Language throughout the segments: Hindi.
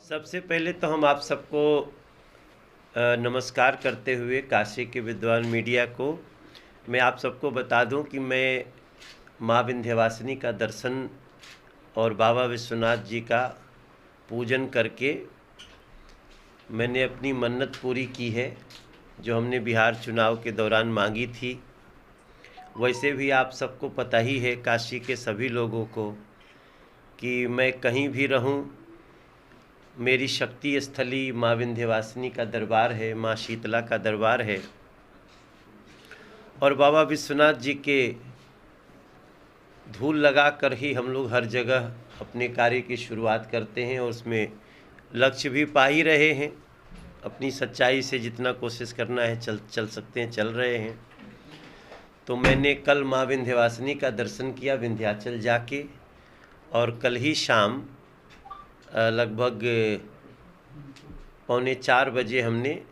सबसे पहले तो हम आप सबको नमस्कार करते हुए काशी के विद्वान मीडिया को मैं आप सबको बता दूं कि मैं माँ विंध्यवासिनी का दर्शन और बाबा विश्वनाथ जी का पूजन करके मैंने अपनी मन्नत पूरी की है जो हमने बिहार चुनाव के दौरान मांगी थी। वैसे भी आप सबको पता ही है, काशी के सभी लोगों को, कि मैं कहीं भी रहूं, मेरी शक्ति स्थली माँ विंध्यवासिनी का दरबार है, माँ शीतला का दरबार है। और बाबा विश्वनाथ जी के धूल लगा कर ही हम लोग हर जगह अपने कार्य की शुरुआत करते हैं और उसमें लक्ष्य भी पा ही रहे हैं। अपनी सच्चाई से जितना कोशिश करना है चल सकते हैं, चल रहे हैं। तो मैंने कल माँ विंध्यवासिनी का दर्शन किया विंध्याचल जाके, और कल ही शाम लगभग 3:45 बजे हमने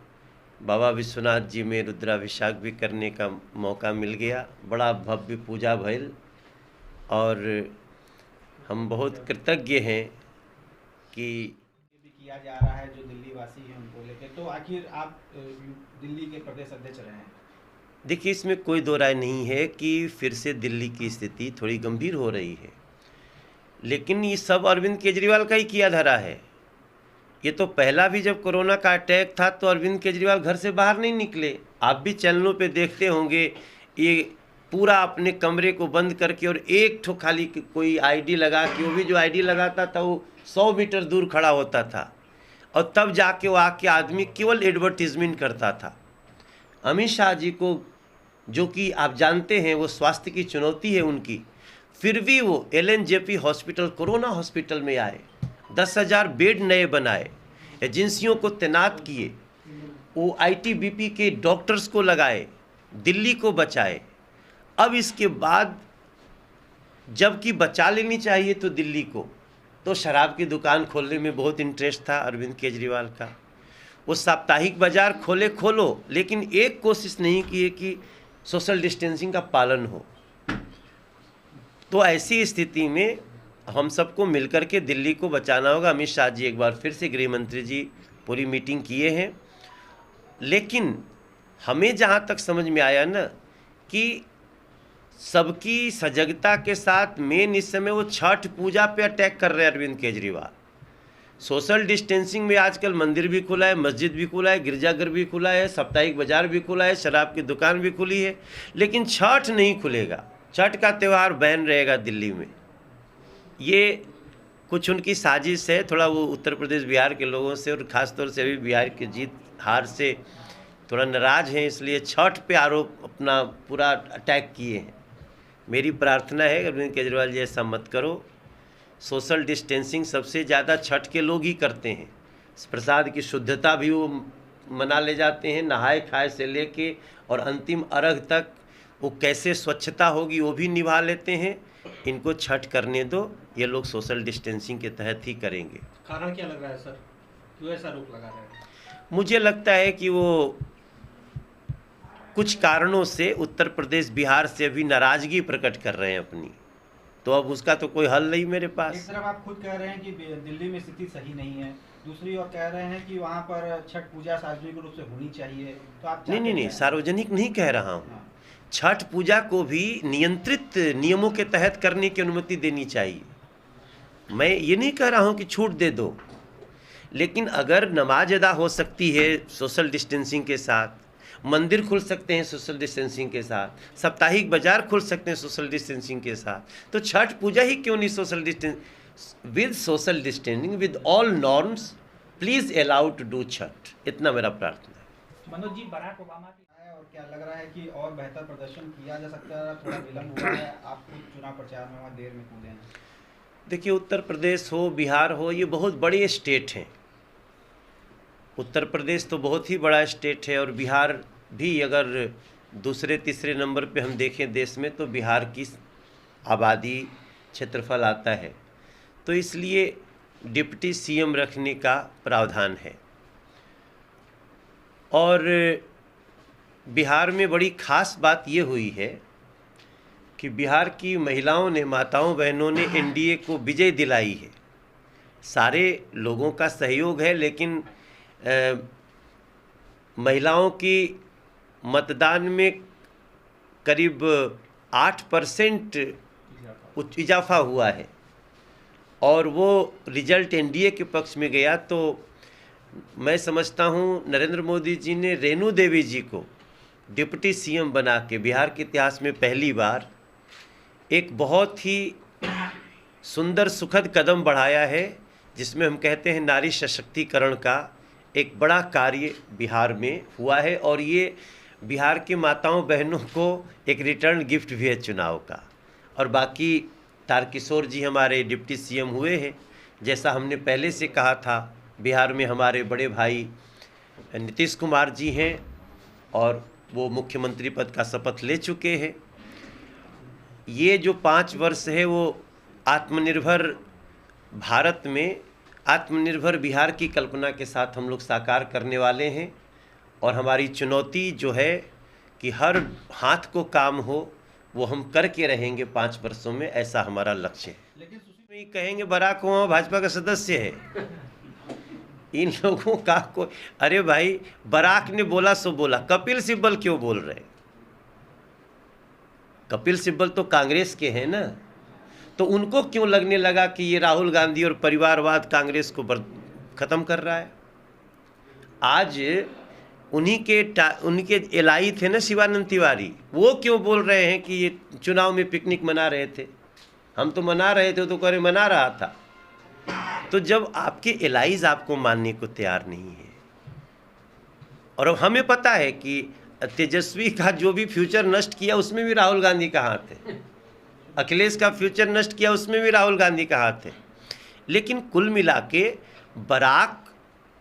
बाबा विश्वनाथ जी में रुद्राभिषेक भी करने का मौका मिल गया। बड़ा भव्य पूजा भइल और हम बहुत कृतज्ञ हैं कि भी किया जा रहा है जो दिल्ली वासी हैं उनको लेकर। तो आखिर आप दिल्ली के प्रदेश अध्यक्ष रहे हैं। देखिए, इसमें कोई दो राय नहीं है कि फिर से दिल्ली की स्थिति थोड़ी गंभीर हो रही है, लेकिन ये सब अरविंद केजरीवाल का ही किया धरा है। ये तो पहला भी जब कोरोना का अटैक था तो अरविंद केजरीवाल घर से बाहर नहीं निकले। आप भी चैनलों पे देखते होंगे, ये पूरा अपने कमरे को बंद करके और एक ठो खाली कोई आईडी लगा के, वो भी जो आईडी लगाता था वो 100 मीटर दूर खड़ा होता था और तब जाके वो आके आदमी केवल एडवर्टीजमेंट करता था। अमित शाह जी को, जो कि आप जानते हैं वो स्वास्थ्य की चुनौती है उनकी, फिर भी वो LNJP हॉस्पिटल, कोरोना हॉस्पिटल में आए, 10,000 बेड नए बनाए, एजेंसियों को तैनात किए, वो ITBP के डॉक्टर्स को लगाए, दिल्ली को बचाए। अब इसके बाद जबकि बचा लेनी चाहिए तो दिल्ली को, तो शराब की दुकान खोलने में बहुत इंटरेस्ट था अरविंद केजरीवाल का। वो साप्ताहिक बाजार खोलो, लेकिन एक कोशिश नहीं की है कि सोशल डिस्टेंसिंग का पालन हो। तो ऐसी स्थिति में हम सबको मिलकर के दिल्ली को बचाना होगा। अमित शाह जी एक बार फिर से, गृह मंत्री जी पूरी मीटिंग किए हैं, लेकिन हमें जहाँ तक समझ में आया ना कि सबकी सजगता के साथ मेन इस समय वो छठ पूजा पे अटैक कर रहे हैं अरविंद केजरीवाल। सोशल डिस्टेंसिंग में आजकल मंदिर भी खुला है, मस्जिद भी खुला है, गिरजाघर भी खुला है, साप्ताहिक बाजार भी खुला है, शराब की दुकान भी खुली है, लेकिन छठ नहीं खुलेगा। छठ का त्यौहार बैन रहेगा दिल्ली में। ये कुछ उनकी साजिश है। थोड़ा वो उत्तर प्रदेश बिहार के लोगों से और ख़ास तौर से अभी बिहार की जीत हार से थोड़ा नाराज़ हैं, इसलिए छठ पे आरोप अपना पूरा अटैक किए हैं। मेरी प्रार्थना है अरविंद केजरीवाल जी, ऐसा मत करो। सोशल डिस्टेंसिंग सबसे ज़्यादा छठ के लोग ही करते हैं। प्रसाद की शुद्धता भी वो मना ले जाते हैं, नहाए खाए से लेके और अंतिम अर्घ तक वो कैसे स्वच्छता होगी वो भी निभा लेते हैं। इनको छठ करने दो, ये लोग सोशल डिस्टेंसिंग के तहत ही करेंगे। कारण क्या लग रहा है सर, क्यों ऐसा रोक लगा रहे हैं? मुझे लगता है कि वो कुछ कारणों से उत्तर प्रदेश बिहार से अभी नाराज़गी प्रकट कर रहे हैं अपनी, तो अब उसका तो कोई हल नहीं मेरे पास। एक तरफ आप खुद कह रहे हैं कि दिल्ली में स्थिति सही नहीं है, दूसरी ओर कह रहे हैं कि वहाँ पर छठ पूजा सार्वजनिक रूप से होनी चाहिए। तो आप नहीं, सार्वजनिक नहीं कह रहा हूँ। छठ पूजा को भी नियंत्रित नियमों के तहत करने की अनुमति देनी चाहिए। मैं ये नहीं कह रहा हूँ कि छूट दे दो, लेकिन अगर नमाज अदा हो सकती है सोशल डिस्टेंसिंग के साथ, मंदिर खुल सकते हैं सोशल डिस्टेंसिंग के साथ, साप्ताहिक बाजार खुल सकते हैं सोशल डिस्टेंसिंग के साथ, तो छठ पूजा ही क्यों नहीं social distancing with all norms, please allow to do Chhath. इतना मेरा प्रार्थना है। मनोज जी, बराक ओबामा की है और क्या लग रहा है कि और बेहतर प्रदर्शन किया जा सकता है? थोड़ा विलम्ब हुआ है, आप खुद चुनाव प्रचार में वहाँ देर में कूदे हैं। देखिए, उत्तर प्रदेश हो, बिहार हो, ये बहुत बड़े स्टेट हैं। उत्तर प्रदेश तो बहुत ही बड़ा स्टेट है और बिहार भी अगर दूसरे तीसरे नंबर पे हम देखें देश में, तो बिहार की आबादी क्षेत्रफल आता है, तो इसलिए डिप्टी CM रखने का प्रावधान है। और बिहार में बड़ी ख़ास बात ये हुई है कि बिहार की महिलाओं ने, माताओं बहनों ने NDA को विजय दिलाई है। सारे लोगों का सहयोग है, लेकिन महिलाओं की मतदान में करीब 8% इजाफा हुआ है और वो रिजल्ट एनडीए के पक्ष में गया। तो मैं समझता हूँ नरेंद्र मोदी जी ने रेणु देवी जी को डिप्टी सीएम बना के बिहार के इतिहास में पहली बार एक बहुत ही सुंदर सुखद कदम बढ़ाया है, जिसमें हम कहते हैं नारी सशक्तिकरण का एक बड़ा कार्य बिहार में हुआ है। और ये बिहार के माताओं बहनों को एक रिटर्न गिफ्ट भी है चुनाव का। और बाकी तारकिशोर जी हमारे डिप्टी सीएम हुए हैं। जैसा हमने पहले से कहा था, बिहार में हमारे बड़े भाई नीतीश कुमार जी हैं और वो मुख्यमंत्री पद का शपथ ले चुके हैं। ये जो 5 वर्ष है वो आत्मनिर्भर भारत में आत्मनिर्भर बिहार की कल्पना के साथ हम लोग साकार करने वाले हैं। और हमारी चुनौती जो है कि हर हाथ को काम हो, वो हम करके रहेंगे 5 वर्षों में, ऐसा हमारा लक्ष्य है। लेकिन नहीं कहेंगे बराक ओबामा भाजपा का सदस्य है। इन लोगों का कोई, अरे भाई बराक ने बोला सो बोला, कपिल सिब्बल क्यों बोल रहे? कपिल सिब्बल तो कांग्रेस के हैं ना, तो उनको क्यों लगने लगा कि ये राहुल गांधी और परिवारवाद कांग्रेस को ख़त्म कर रहा है? आज उनके एलआई थे ना शिवानंद तिवारी, वो क्यों बोल रहे हैं कि ये चुनाव में पिकनिक मना रहे थे? हम तो मना रहे थे, तो कह रहे मना रहा था। तो जब आपके एलाइज आपको मानने को तैयार नहीं है, और अब हमें पता है कि तेजस्वी का जो भी फ्यूचर नष्ट किया उसमें भी राहुल गांधी का हाथ है, अखिलेश का फ्यूचर नष्ट किया उसमें भी राहुल गांधी का हाथ है। लेकिन कुल मिला के बराक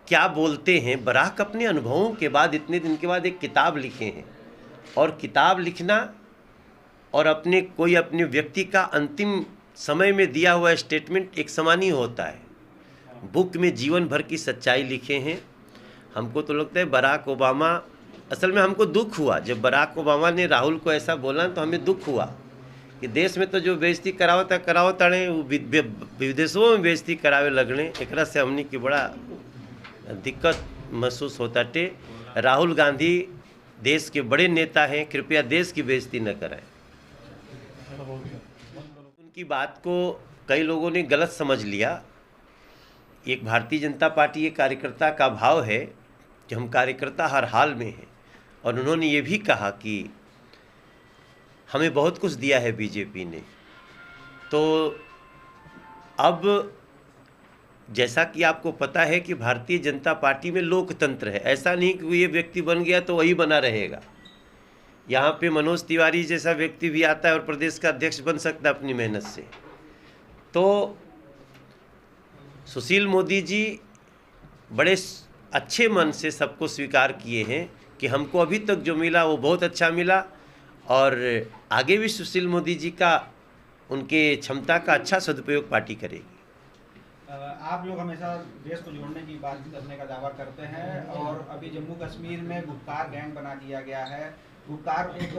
क्या बोलते हैं, बराक अपने अनुभवों के बाद इतने दिन के बाद एक किताब लिखे हैं। और किताब लिखना और अपने व्यक्ति का अंतिम समय में दिया हुआ स्टेटमेंट एक समान ही होता है। बुक में जीवन भर की सच्चाई लिखे हैं। हमको तो लगता है बराक ओबामा, असल में हमको दुख हुआ जब बराक ओबामा ने राहुल को ऐसा बोला, तो हमें दुख हुआ कि देश में तो जो बेइज्जती करावताड़े विदेशों में बेइज्जती करावे लगने, एकरा से हमने की बड़ा दिक्कत महसूस होता टे। राहुल गांधी देश के बड़े नेता हैं, कृपया देश की बेइज्जती न कराएं। उनकी बात को कई लोगों ने गलत समझ लिया। एक भारतीय जनता पार्टी के कार्यकर्ता का भाव है कि हम कार्यकर्ता हर हाल में हैं। और उन्होंने ये भी कहा कि हमें बहुत कुछ दिया है बीजेपी ने। तो अब जैसा कि आपको पता है कि भारतीय जनता पार्टी में लोकतंत्र है, ऐसा नहीं कि ये व्यक्ति बन गया तो वही बना रहेगा। यहाँ पे मनोज तिवारी जैसा व्यक्ति भी आता है और प्रदेश का अध्यक्ष बन सकता है अपनी मेहनत से। तो सुशील मोदी जी बड़े अच्छे मन से सबको स्वीकार किए हैं कि हमको अभी तक जो मिला वो बहुत अच्छा मिला, और आगे भी सुशील मोदी जी का उनके क्षमता का अच्छा सदुपयोग पार्टी करेगी। आप लोग हमेशा देश को जोड़ने की बात करने का दावा करते हैं, और अभी जम्मू कश्मीर में गुप्कार गैंग बना दिया गया है, गुप्कार एक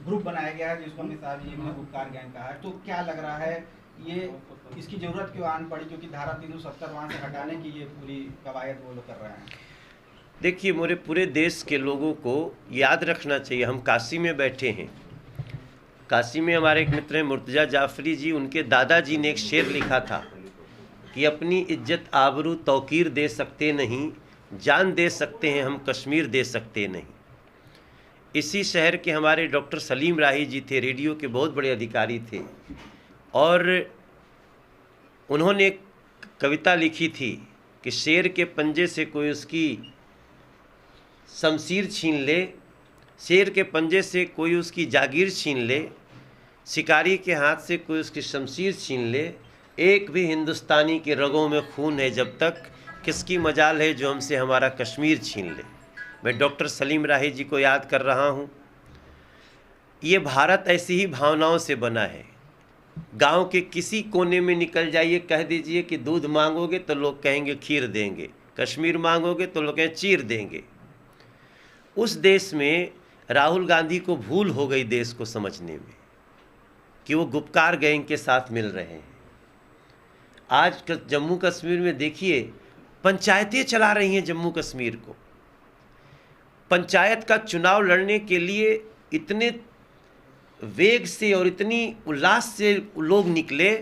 ग्रुप बनाया गया है जिसको अमित शाह जी ने गुप्कार गैंग कहा है। तो क्या लग रहा है ये इसकी जरूरत क्यों आन पड़ी, क्योंकि धारा 370 वहाँ से हटाने की ये पूरी कवायद वो लोग कर रहे हैं? देखिए, मेरे पूरे देश के लोगों को याद रखना चाहिए, हम काशी में बैठे हैं। काशी में हमारे एक मित्र हैं मुर्तजा जाफरी जी, उनके दादाजी ने एक शेर लिखा था कि अपनी इज्जत आबरू तौकीर दे सकते नहीं, जान दे सकते हैं हम कश्मीर दे सकते नहीं। इसी शहर के हमारे डॉक्टर सलीम राही जी थे, रेडियो के बहुत बड़े अधिकारी थे, और उन्होंने एक कविता लिखी थी कि शेर के पंजे से कोई उसकी शमशीर छीन ले, शेर के पंजे से कोई उसकी जागीर छीन ले, शिकारी के हाथ से कोई उसकी शमशीर छीन ले, एक भी हिंदुस्तानी के रगों में खून है जब तक, किसकी मजाल है जो हमसे हमारा कश्मीर छीन ले। मैं डॉक्टर सलीम राही जी को याद कर रहा हूँ। ये भारत ऐसी ही भावनाओं से बना है। गांव के किसी कोने में निकल जाइए, कह दीजिए कि दूध मांगोगे तो लोग कहेंगे खीर देंगे, कश्मीर मांगोगे तो लोग कहेंगे चीर देंगे। उस देश में राहुल गांधी को भूल हो गई देश को समझने में कि वो गुप्कार गैंग के साथ मिल रहे हैं। आज जम्मू कश्मीर में देखिए, पंचायतें चला रही हैं जम्मू कश्मीर को। पंचायत का चुनाव लड़ने के लिए इतने वेग से और इतनी उल्लास से लोग निकले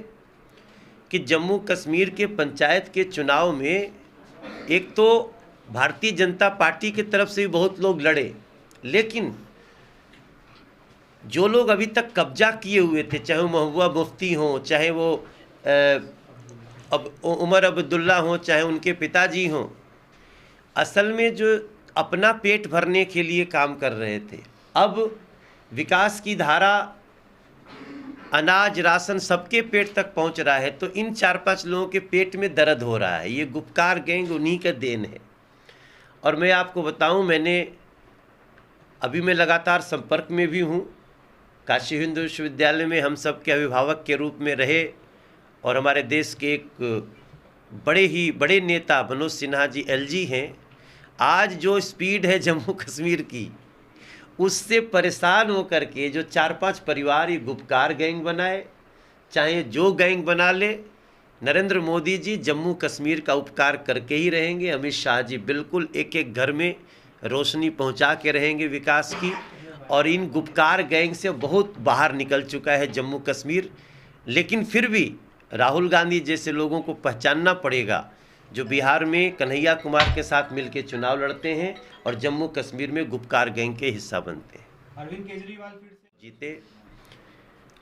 कि जम्मू कश्मीर के पंचायत के चुनाव में एक तो भारतीय जनता पार्टी की तरफ से भी बहुत लोग लड़े, लेकिन जो लोग अभी तक कब्जा किए हुए थे, चाहे वो महबूबा मुफ्ती हों, चाहे वो अब उमर अब्दुल्ला हों, चाहे उनके पिताजी हों, असल में जो अपना पेट भरने के लिए काम कर रहे थे, अब विकास की धारा, अनाज, राशन सबके पेट तक पहुंच रहा है, तो इन 4-5 लोगों के पेट में दर्द हो रहा है। ये गुपकार गैंग उन्हीं का देन है। और मैं आपको बताऊं, मैं लगातार संपर्क में भी हूं। काशी हिंदू विश्वविद्यालय में हम सब के अभिभावक के रूप में रहे और हमारे देश के एक बड़े नेता मनोज सिन्हा जी एलजी हैं। आज जो स्पीड है जम्मू कश्मीर की, उससे परेशान होकर के जो 4-5 परिवार ये गुपकार गैंग बनाए, चाहे जो गैंग बना ले, नरेंद्र मोदी जी जम्मू कश्मीर का उपकार करके ही रहेंगे। अमित शाह जी बिल्कुल एक एक घर में रोशनी पहुंचा के रहेंगे विकास की। और इन गुपकार गैंग से बहुत बाहर निकल चुका है जम्मू कश्मीर। लेकिन फिर भी राहुल गांधी जैसे लोगों को पहचानना पड़ेगा, जो बिहार में कन्हैया कुमार के साथ मिलकर चुनाव लड़ते हैं और जम्मू कश्मीर में गुपकार गैंग के हिस्सा बनते हैं। अरविंद केजरीवाल फिर से जीते।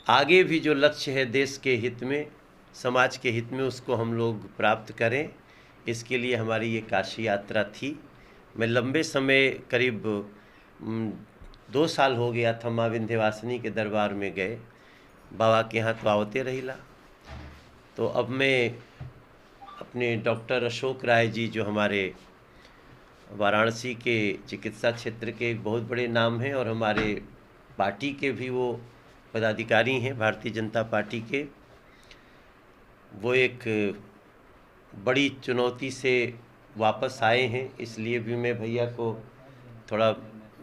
आगे भी जो लक्ष्य है देश के हित में, समाज के हित में, उसको हम लोग प्राप्त करें, इसके लिए हमारी ये काशी यात्रा थी। मैं लंबे समय, करीब 2 साल हो गया था, माँ विंध्यवासिनी के दरबार में गए, बाबा के यहाँ तो आवते रहिला। तो अब मैं अपने डॉक्टर अशोक राय जी, जो हमारे वाराणसी के चिकित्सा क्षेत्र के एक बहुत बड़े नाम हैं और हमारे पार्टी के भी वो पदाधिकारी हैं, भारतीय जनता पार्टी के, वो एक बड़ी चुनौती से वापस आए हैं। इसलिए भी मैं भैया को थोड़ा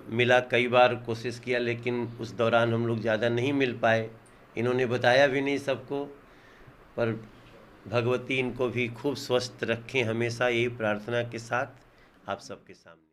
मिला, कई बार कोशिश किया, लेकिन उस दौरान हम लोग ज़्यादा नहीं मिल पाए। इन्होंने बताया भी नहीं सबको, पर भगवती इनको भी खूब स्वस्थ रखें, हमेशा यही प्रार्थना के साथ आप सबके सामने।